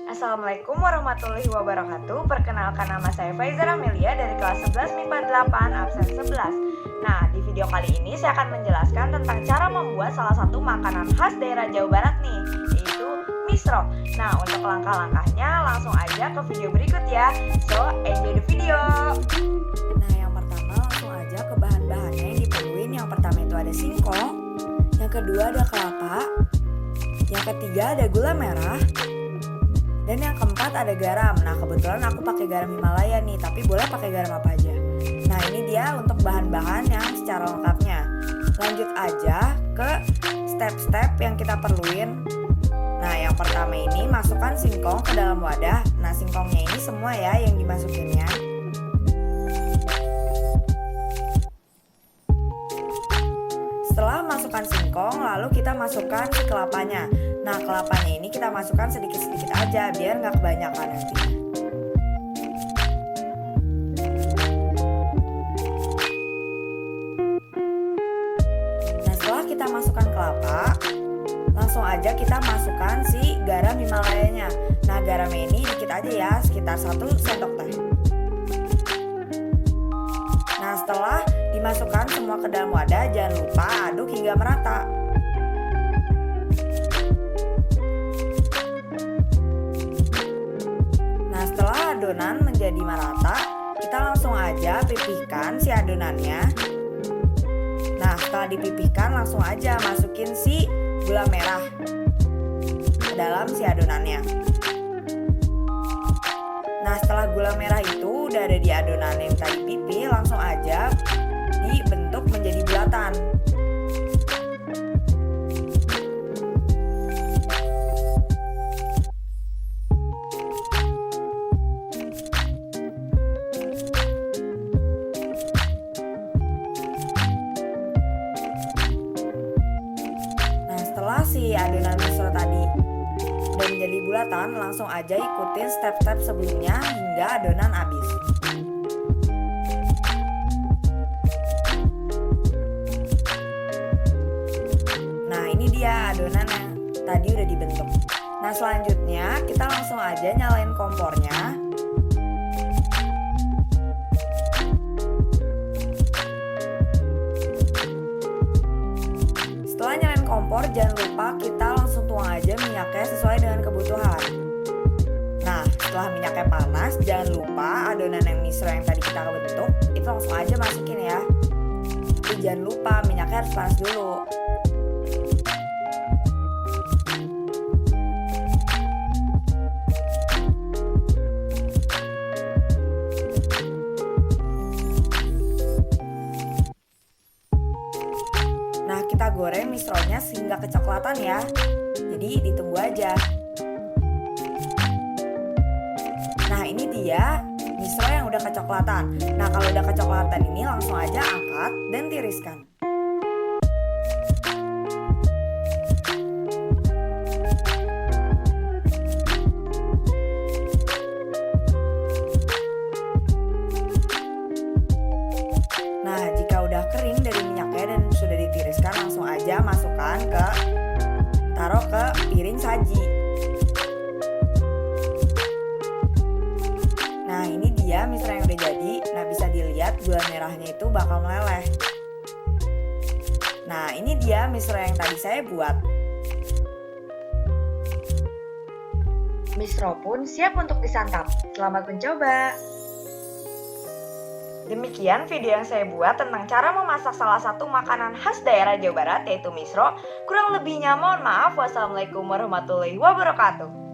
Assalamualaikum warahmatullahi wabarakatuh. Perkenalkan, nama saya Faizar Amelia dari kelas 11 MIPA 8 absen 11. Nah, di video kali ini saya akan menjelaskan tentang cara membuat salah satu makanan khas daerah Jawa Barat nih, yaitu misro. Nah, untuk langkah-langkahnya langsung aja ke video berikut ya. So, enjoy the video. Nah, yang pertama langsung aja ke bahan-bahannya yang diperluin. Yang pertama itu ada singkong, yang kedua ada kelapa, yang ketiga ada gula merah, dan yang keempat ada garam. Nah, kebetulan aku pakai garam Himalaya nih, tapi boleh pakai garam apa aja. Nah, ini dia untuk bahan-bahan yang secara lengkapnya. Lanjut aja ke step-step yang kita perluin. Nah, yang pertama ini masukkan singkong ke dalam wadah. Nah, singkongnya ini semua ya yang dimasukinnya. Setelah masukkan singkong, lalu kita masukkan si kelapanya. Nah, kelapanya ini kita masukkan sedikit-sedikit aja biar nggak kebanyakan nanti. Nah, setelah kita masukkan kelapa, langsung aja kita masukkan si garam Himalayanya. Nah, garamnya ini dikit aja ya, sekitar 1 sendok teh. Nah, setelah dimasukkan semua ke dalam wadah, jangan lupa aduk hingga merata. Nah, setelah adonan menjadi merata, kita langsung aja pipihkan si adonannya. Nah, setelah dipipihkan langsung aja masukin si gula merah ke dalam si adonannya. Nah, setelah gula merah itu udah ada di adonan yang tadi pipih, langsung aja dibentuk menjadi bulatan. Nah, setelah si adonan misro tadi udah menjadi bulatan, langsung aja ikutin step-step sebelumnya hingga adonan habis. Nah, ini dia adonan yang tadi udah dibentuk. Nah, selanjutnya kita langsung aja nyalain kompornya. Setelah nyalain kompor, jangan lupa kita langsung tuang aja minyaknya sesuai dengan kebutuhan. Nah, setelah minyaknya panas, jangan lupa adonan yang misro yang tadi kita bentuk itu langsung aja masukin ya. Tapi jangan lupa minyaknya harus panas dulu. Nah, kita goreng misronya sehingga kecoklatan ya. Jadi ditunggu aja. Nah, ini dia misro yang udah kecoklatan. Nah, kalau udah kecoklatan ini langsung aja angkat dan tiriskan. Nah, jika udah kering dari minyaknya dan sudah ditiriskan, langsung aja masukkan taruh ke piring saji. Nah, ini dia misro yang udah jadi. Nah, bisa dilihat gula merahnya itu bakal meleleh. Nah, ini dia misro yang tadi saya buat. Misro pun siap untuk disantap. Selamat mencoba. Demikian video yang saya buat tentang cara memasak salah satu makanan khas daerah Jawa Barat, yaitu misro. Kurang lebihnya mohon maaf. Wassalamualaikum warahmatullahi wabarakatuh.